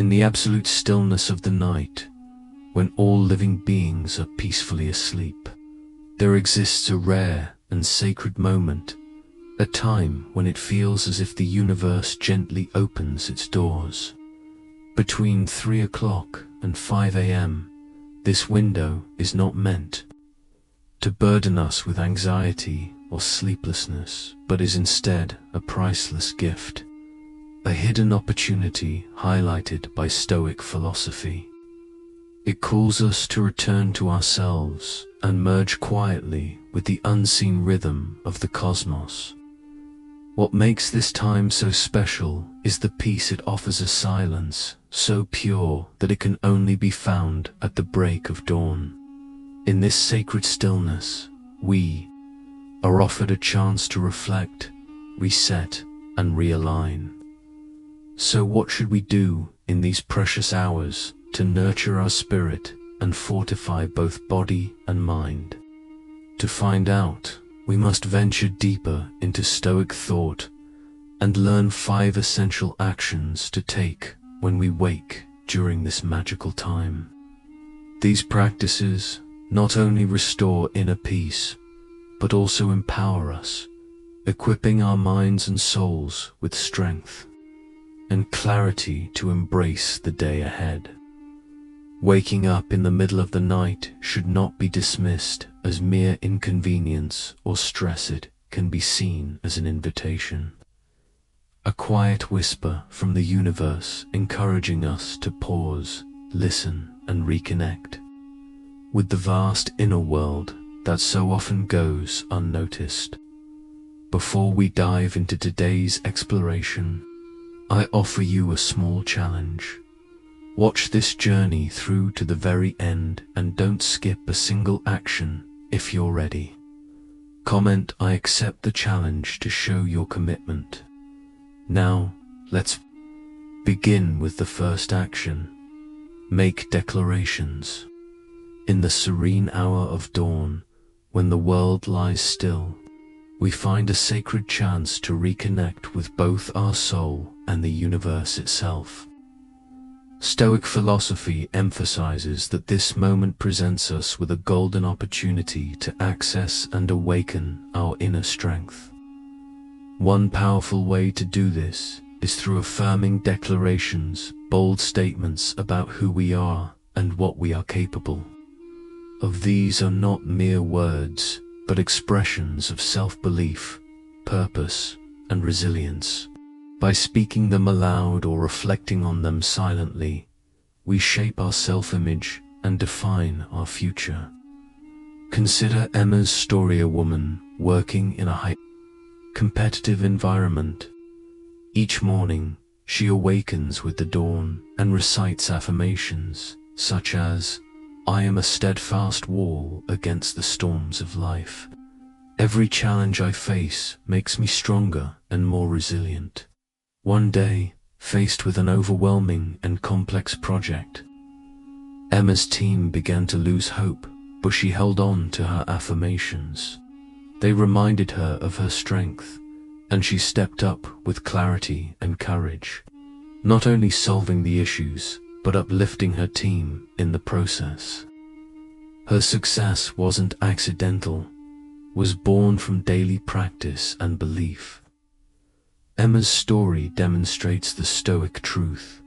In the absolute stillness of the night, when all living beings are peacefully asleep, there exists a rare and sacred moment, a time when it feels as if the universe gently opens its doors. Between 3 o'clock and 5 a.m., this window is not meant to burden us with anxiety or sleeplessness, but is instead a priceless gift, a hidden opportunity highlighted by Stoic philosophy. It calls us to return to ourselves and merge quietly with the unseen rhythm of the cosmos. What makes this time so special is the peace it offers, a silence so pure that it can only be found at the break of dawn. In this sacred stillness, we are offered a chance to reflect, reset, and realign. So what should we do in these precious hours to nurture our spirit and fortify both body and mind? To find out, we must venture deeper into Stoic thought and learn 5 essential actions to take when we wake during this magical time. These practices not only restore inner peace, but also empower us, equipping our minds and souls with strength and clarity to embrace the day ahead. Waking up in the middle of the night should not be dismissed as mere inconvenience or stress. It can be seen as an invitation, a quiet whisper from the universe encouraging us to pause, listen, and reconnect with the vast inner world that so often goes unnoticed. Before we dive into today's exploration, I offer you a small challenge. Watch this journey through to the very end and don't skip a single action if you're ready. Comment "I accept the challenge" to show your commitment. Now, let's begin with the first action. Make declarations. In the serene hour of dawn, when the world lies still, we find a sacred chance to reconnect with both our soul and the universe itself. Stoic philosophy emphasizes that this moment presents us with a golden opportunity to access and awaken our inner strength. One powerful way to do this is through affirming declarations, bold statements about who we are and what we are capable of. These are not mere words, but expressions of self-belief, purpose, and resilience. By speaking them aloud or reflecting on them silently, we shape our self-image and define our future. Consider Emma's story, a woman working in a highly competitive environment. Each morning, she awakens with the dawn and recites affirmations such as, "I am a steadfast wall against the storms of life. Every challenge I face makes me stronger and more resilient." One day, faced with an overwhelming and complex project, Emma's team began to lose hope, but she held on to her affirmations. They reminded her of her strength, and she stepped up with clarity and courage, not only solving the issues, but uplifting her team in the process. Her success wasn't accidental, was born from daily practice and belief. Emma's story demonstrates the Stoic truth.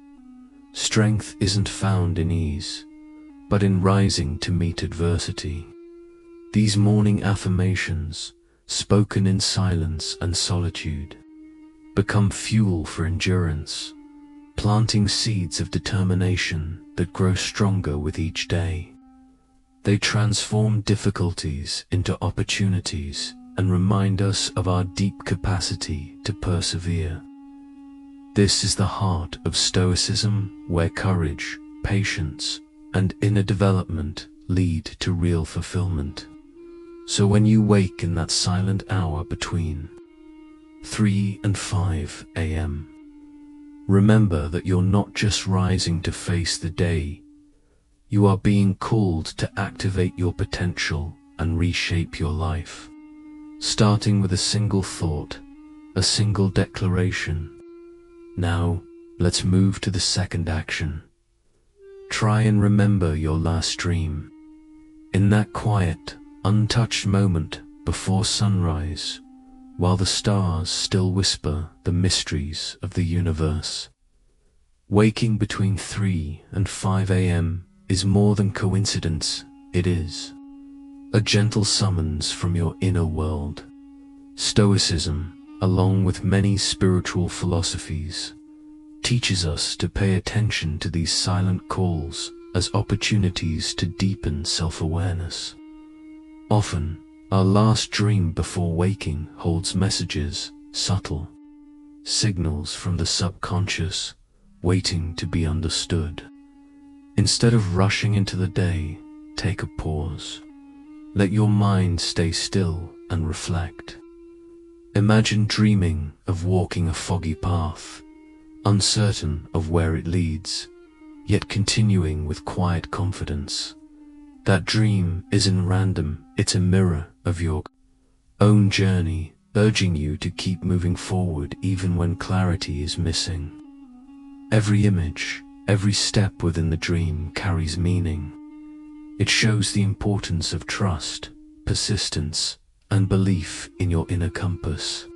Strength isn't found in ease, but in rising to meet adversity. These morning affirmations, spoken in silence and solitude, become fuel for endurance, planting seeds of determination that grow stronger with each day. They transform difficulties into opportunities and remind us of our deep capacity to persevere. This is the heart of Stoicism, where courage, patience, and inner development lead to real fulfillment. So when you wake in that silent hour between 3 and 5 a.m., remember that you're not just rising to face the day, you are being called to activate your potential and reshape your life. Starting with a single thought, a single declaration. Now, let's move to the second action. Try and remember your last dream. In that quiet, untouched moment before sunrise, while the stars still whisper the mysteries of the universe. Waking between 3 and 5 a.m. is more than coincidence, it is a gentle summons from your inner world. Stoicism, along with many spiritual philosophies, teaches us to pay attention to these silent calls as opportunities to deepen self-awareness. Often, our last dream before waking holds messages, subtle signals from the subconscious, waiting to be understood. Instead of rushing into the day, take a pause. Let your mind stay still and reflect. Imagine dreaming of walking a foggy path, uncertain of where it leads, yet continuing with quiet confidence. That dream isn't random, it's a mirror of your own journey, urging you to keep moving forward even when clarity is missing. Every image, every step within the dream carries meaning. It shows the importance of trust, persistence, and belief in your inner compass.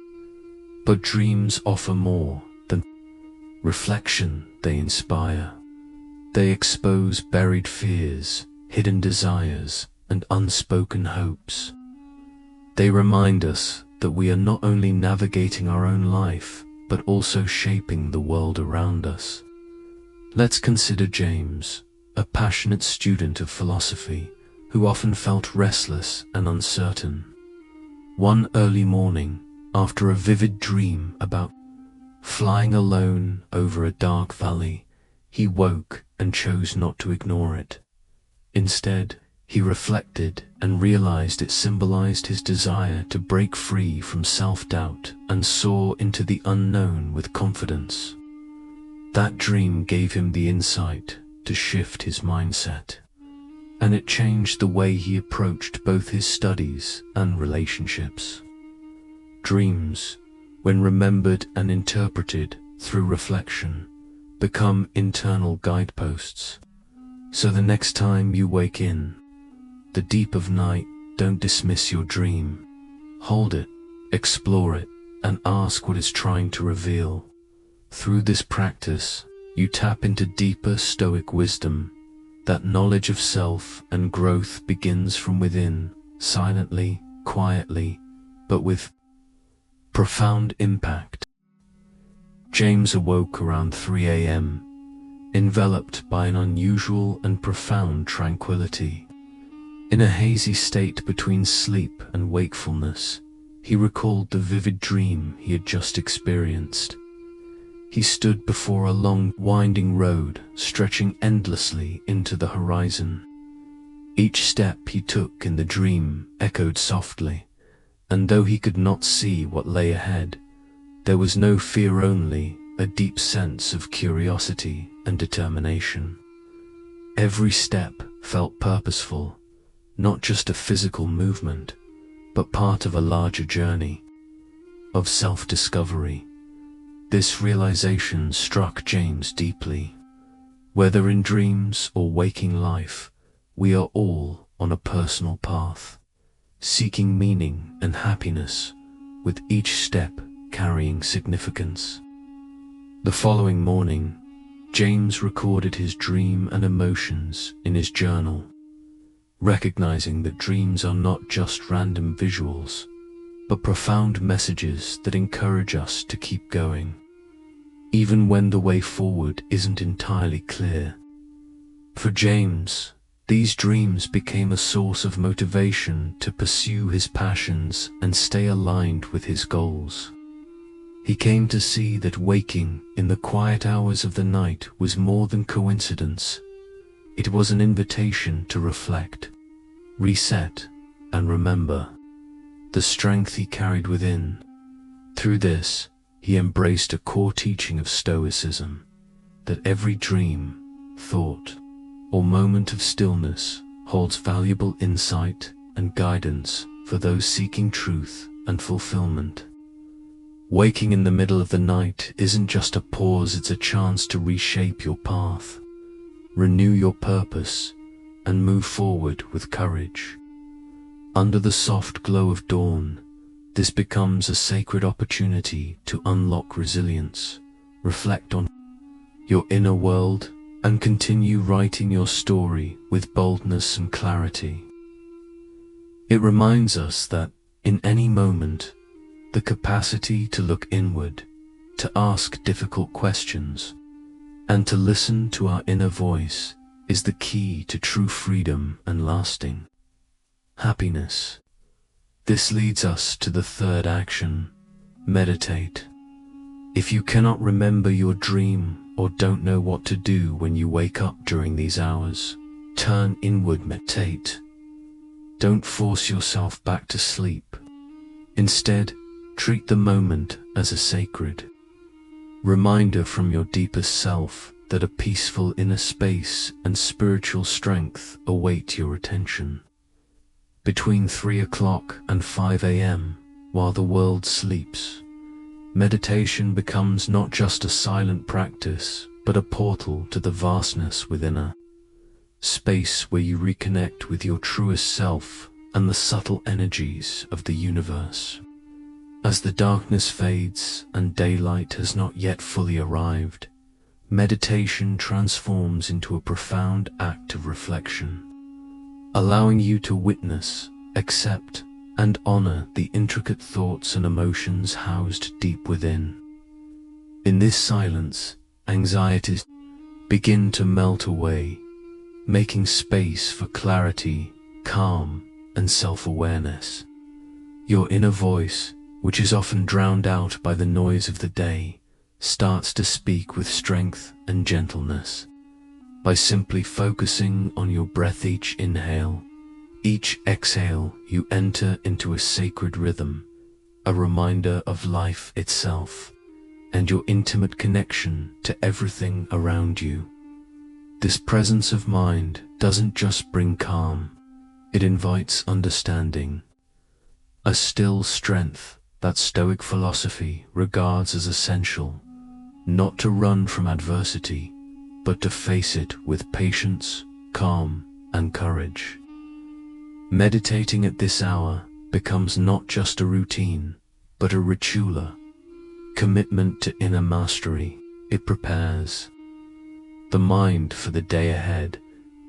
But dreams offer more than reflection. They inspire. They expose buried fears, hidden desires, and unspoken hopes. They remind us that we are not only navigating our own life, but also shaping the world around us. Let's consider James, a passionate student of philosophy who often felt restless and uncertain. One early morning, after a vivid dream about flying alone over a dark valley, he woke and chose not to ignore it. Instead, he reflected and realized it symbolized his desire to break free from self-doubt and soar into the unknown with confidence. That dream gave him the insight to shift his mindset, and it changed the way he approached both his studies and relationships. Dreams, when remembered and interpreted through reflection, become internal guideposts. So the next time you wake in the deep of night, don't dismiss your dream. Hold it, explore it, and ask what it's trying to reveal. Through this practice, you tap into deeper Stoic wisdom. That knowledge of self and growth begins from within, silently, quietly, but with profound impact. James awoke around 3 a.m., enveloped by an unusual and profound tranquility. In a hazy state between sleep and wakefulness, he recalled the vivid dream he had just experienced. He stood before a long, winding road stretching endlessly into the horizon. Each step he took in the dream echoed softly, and though he could not see what lay ahead, there was no fear, only a deep sense of curiosity and determination. Every step felt purposeful, not just a physical movement, but part of a larger journey of self-discovery. This realization struck James deeply. Whether in dreams or waking life, we are all on a personal path, seeking meaning and happiness, with each step carrying significance. The following morning, James recorded his dream and emotions in his journal, recognizing that dreams are not just random visuals, but profound messages that encourage us to keep going, even when the way forward isn't entirely clear. For James, these dreams became a source of motivation to pursue his passions and stay aligned with his goals. He came to see that waking in the quiet hours of the night was more than coincidence. It was an invitation to reflect, reset, and remember the strength he carried within. Through this, he embraced a core teaching of Stoicism, that every dream, thought, or moment of stillness holds valuable insight and guidance for those seeking truth and fulfillment. Waking in the middle of the night isn't just a pause, it's a chance to reshape your path, renew your purpose, and move forward with courage. Under the soft glow of dawn, this becomes a sacred opportunity to unlock resilience, reflect on your inner world, and continue writing your story with boldness and clarity. It reminds us that, in any moment, the capacity to look inward, to ask difficult questions, and to listen to our inner voice is the key to true freedom and lasting happiness. This leads us to the third action: meditate. If you cannot remember your dream or don't know what to do when you wake up during these hours, turn inward, meditate. Don't force yourself back to sleep. Instead, treat the moment as a sacred reminder from your deepest self that a peaceful inner space and spiritual strength await your attention. Between 3 o'clock and 5 a.m., while the world sleeps, meditation becomes not just a silent practice, but a portal to the vastness within, a space where you reconnect with your truest self and the subtle energies of the universe. As the darkness fades and daylight has not yet fully arrived, meditation transforms into a profound act of reflection, allowing you to witness, accept, and honor the intricate thoughts and emotions housed deep within. In this silence, anxieties begin to melt away, making space for clarity, calm, and self-awareness. Your inner voice, which is often drowned out by the noise of the day, starts to speak with strength and gentleness. By simply focusing on your breath, each inhale, each exhale, you enter into a sacred rhythm, a reminder of life itself, and your intimate connection to everything around you. This presence of mind doesn't just bring calm, it invites understanding, a still strength that Stoic philosophy regards as essential, not to run from adversity, but to face it with patience, calm, and courage. Meditating at this hour becomes not just a routine, but a ritual, commitment to inner mastery. It prepares the mind for the day ahead,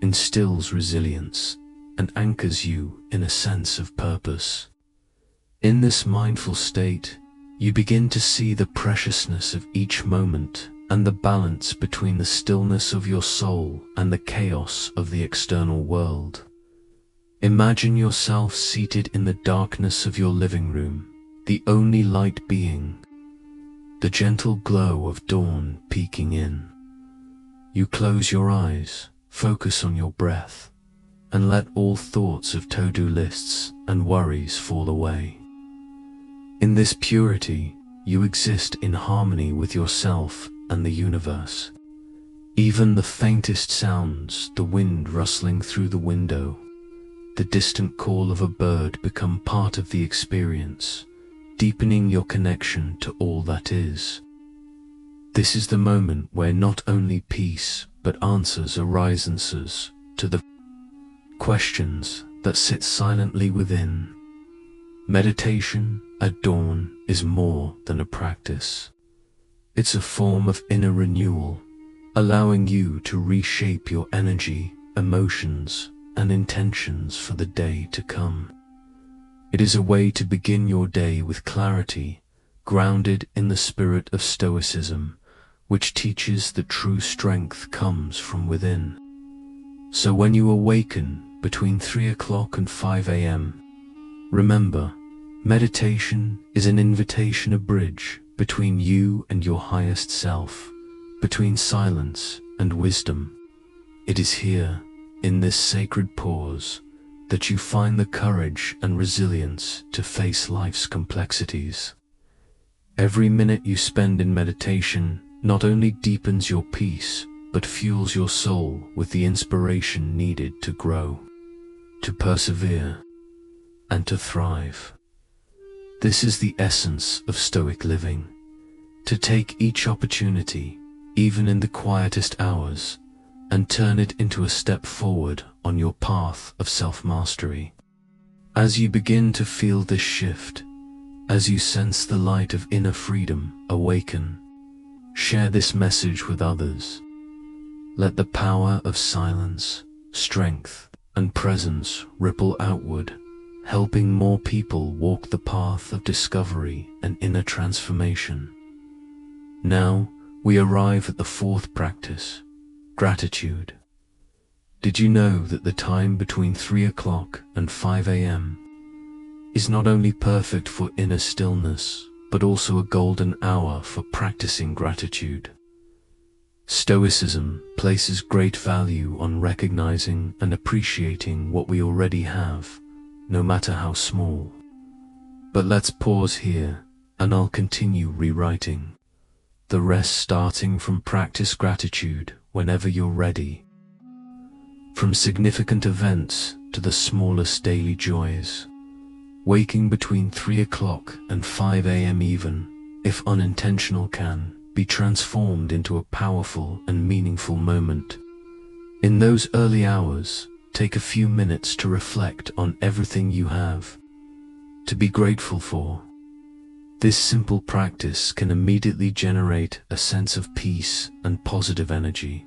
instills resilience, and anchors you in a sense of purpose. In this mindful state, you begin to see the preciousness of each moment and the balance between the stillness of your soul and the chaos of the external world. Imagine yourself seated in the darkness of your living room, the only light being, the gentle glow of dawn peeking in. You close your eyes, focus on your breath, and let all thoughts of to-do lists and worries fall away. In this purity, you exist in harmony with yourself and the universe. Even the faintest sounds, the wind rustling through the window, the distant call of a bird, become part of the experience, deepening your connection to all that is. This is the moment where not only peace, but answers arise to the questions that sit silently within. Meditation at dawn is more than a practice. It's a form of inner renewal, allowing you to reshape your energy, emotions, and intentions for the day to come. It is a way to begin your day with clarity, grounded in the spirit of Stoicism, which teaches that true strength comes from within. So when you awaken between 3 o'clock and 5 a.m., remember, meditation is an invitation, a bridge between you and your highest self, between silence and wisdom. It is here, in this sacred pause, that you find the courage and resilience to face life's complexities. Every minute you spend in meditation not only deepens your peace, but fuels your soul with the inspiration needed to grow, to persevere, and to thrive. This is the essence of Stoic living, to take each opportunity, even in the quietest hours, and turn it into a step forward on your path of self-mastery. As you begin to feel this shift, as you sense the light of inner freedom awaken, share this message with others. Let the power of silence, strength, and presence ripple outward, helping more people walk the path of discovery and inner transformation. Now, we arrive at the fourth practice, gratitude. Did you know that the time between 3 o'clock and 5 a.m. is not only perfect for inner stillness, but also a golden hour for practicing gratitude? Stoicism places great value on recognizing and appreciating what we already have, no matter how small. But let's pause here, and I'll continue rewriting the rest, starting from practice gratitude whenever you're ready. From significant events to the smallest daily joys, waking between 3 o'clock and 5 a.m. even, if unintentional, can be transformed into a powerful and meaningful moment. In those early hours, take a few minutes to reflect on everything you have to be grateful for. This simple practice can immediately generate a sense of peace and positive energy,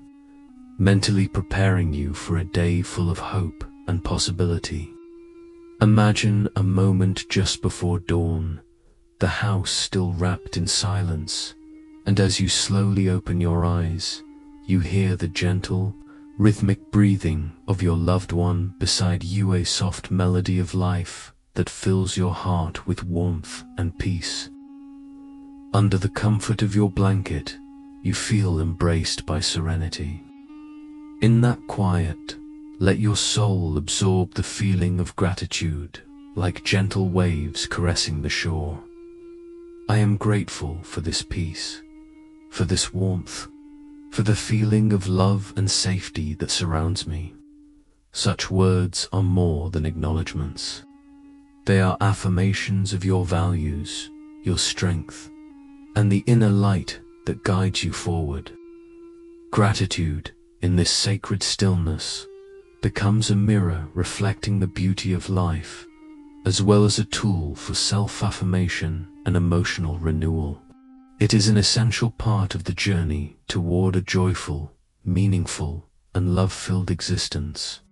mentally preparing you for a day full of hope and possibility. Imagine a moment just before dawn, the house still wrapped in silence, and as you slowly open your eyes, you hear the gentle, rhythmic breathing of your loved one beside you, a soft melody of life that fills your heart with warmth and peace. Under the comfort of your blanket, you feel embraced by serenity. In that quiet, let your soul absorb the feeling of gratitude, like gentle waves caressing the shore. I am grateful for this peace, for this warmth, for the feeling of love and safety that surrounds me. Such words are more than acknowledgements. They are affirmations of your values, your strength, and the inner light that guides you forward. Gratitude, in this sacred stillness, becomes a mirror reflecting the beauty of life, as well as a tool for self-affirmation and emotional renewal. It is an essential part of the journey toward a joyful, meaningful, and love-filled existence.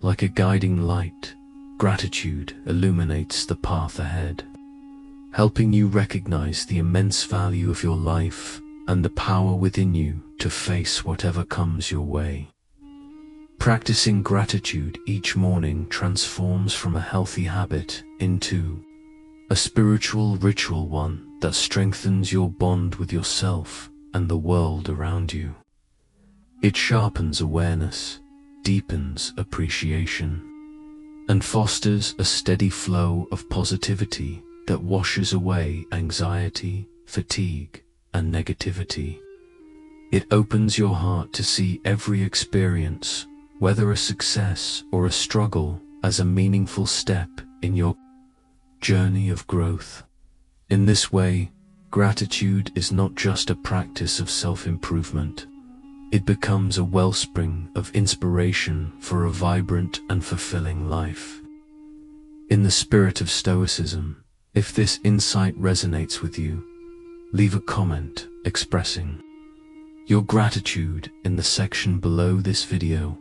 Like a guiding light, gratitude illuminates the path ahead, helping you recognize the immense value of your life and the power within you to face whatever comes your way. Practicing gratitude each morning transforms from a healthy habit into a spiritual ritual, one that strengthens your bond with yourself and the world around you. It sharpens awareness, deepens appreciation, and fosters a steady flow of positivity that washes away anxiety, fatigue, and negativity. It opens your heart to see every experience, whether a success or a struggle, as a meaningful step in your journey of growth. In this way, gratitude is not just a practice of self-improvement. It becomes a wellspring of inspiration for a vibrant and fulfilling life. In the spirit of Stoicism, if this insight resonates with you, leave a comment expressing your gratitude in the section below this video.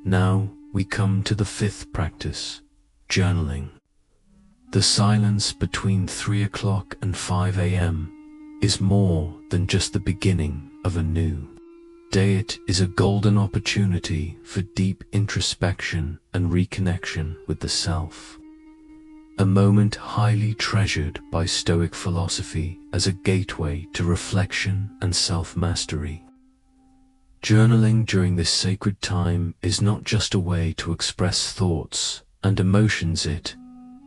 Now we come to the fifth practice, journaling. The silence between 3 o'clock and 5 a.m. is more than just the beginning of a new day. It is a golden opportunity for deep introspection and reconnection with the self. A moment highly treasured by Stoic philosophy as a gateway to reflection and self-mastery. Journaling during this sacred time is not just a way to express thoughts and emotions. It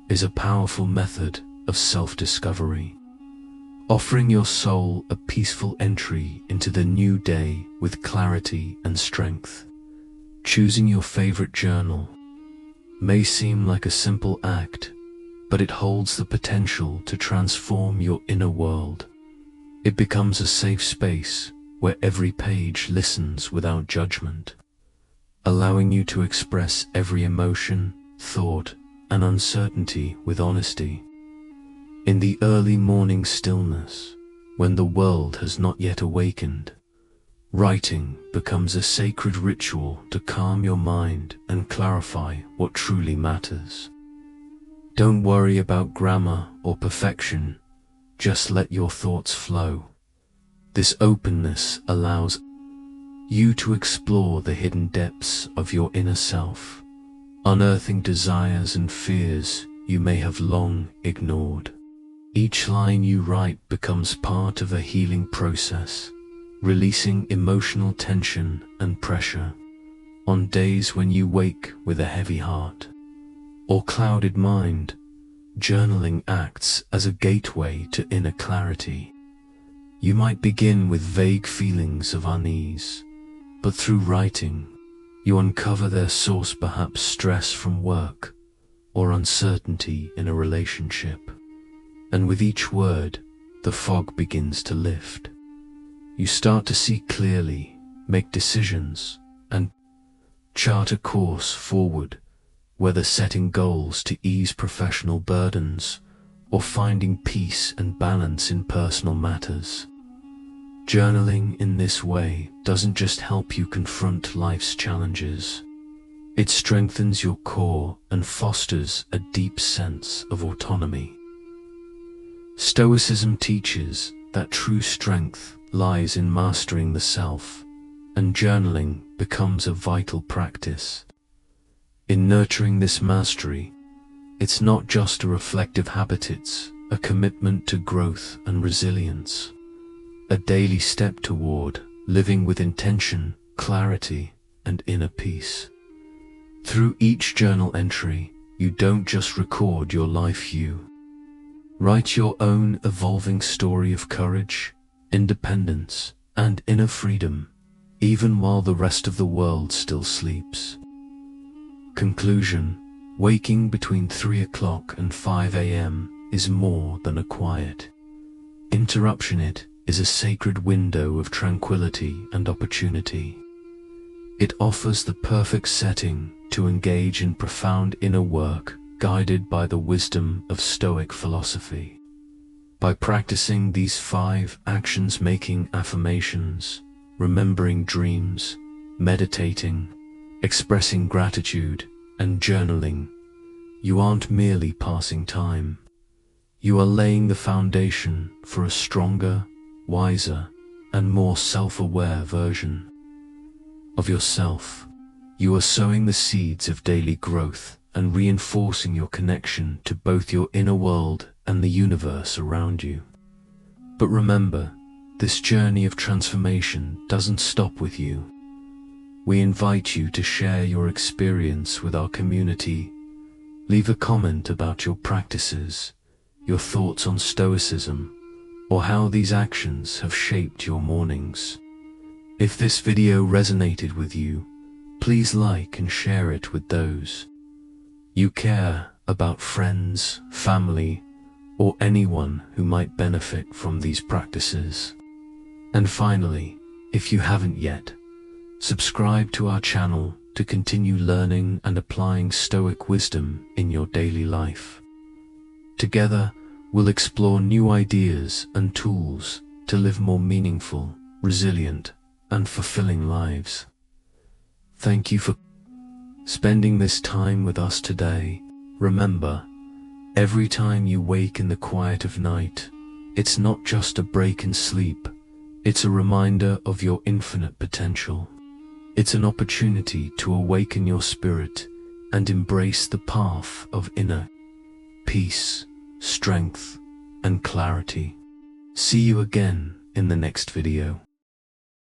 is a powerful method of self-discovery, offering your soul a peaceful entry into the new day with clarity and strength. Choosing your favorite journal may seem like a simple act, but it holds the potential to transform your inner world. It becomes a safe space where every page listens without judgment, allowing you to express every emotion, thought, and uncertainty with honesty. In the early morning stillness, when the world has not yet awakened, writing becomes a sacred ritual to calm your mind and clarify what truly matters. Don't worry about grammar or perfection, just let your thoughts flow. This openness allows you to explore the hidden depths of your inner self, unearthing desires and fears you may have long ignored. Each line you write becomes part of a healing process, releasing emotional tension and pressure. On days when you wake with a heavy heart or clouded mind, journaling acts as a gateway to inner clarity. You might begin with vague feelings of unease, but through writing, you uncover their source, perhaps stress from work or uncertainty in a relationship. And with each word, the fog begins to lift. You start to see clearly, make decisions, and chart a course forward, whether setting goals to ease professional burdens or finding peace and balance in personal matters. Journaling in this way doesn't just help you confront life's challenges. It strengthens your core and fosters a deep sense of autonomy. Stoicism teaches that true strength lies in mastering the self, and journaling becomes a vital practice. In nurturing this mastery, it's not just a reflective habit, it's a commitment to growth and resilience, a daily step toward living with intention, clarity, and inner peace. Through each journal entry, you don't just record your life, you write your own evolving story of courage, independence, and inner freedom, even while the rest of the world still sleeps. Conclusion: waking between 3 o'clock and 5 a.m. is more than a quiet interruption. It is a sacred window of tranquility and opportunity. It offers the perfect setting to engage in profound inner work, guided by the wisdom of Stoic philosophy. By practicing these 5 actions, making affirmations, remembering dreams, meditating, expressing gratitude, and journaling, you aren't merely passing time. You are laying the foundation for a stronger, wiser, and more self-aware version of yourself. You are sowing the seeds of daily growth and reinforcing your connection to both your inner world and the universe around you. But remember, this journey of transformation doesn't stop with you. We invite you to share your experience with our community. Leave a comment about your practices, your thoughts on Stoicism, or how these actions have shaped your mornings. If this video resonated with you, please like and share it with those you care about, friends, family, or anyone who might benefit from these practices. And finally, if you haven't yet, subscribe to our channel to continue learning and applying Stoic wisdom in your daily life. Together, we'll explore new ideas and tools to live more meaningful, resilient, and fulfilling lives. Thank you for spending this time with us today. Remember, every time you wake in the quiet of night, it's not just a break in sleep, it's a reminder of your infinite potential. It's an opportunity to awaken your spirit and embrace the path of inner peace, strength, and clarity. See you again in the next video.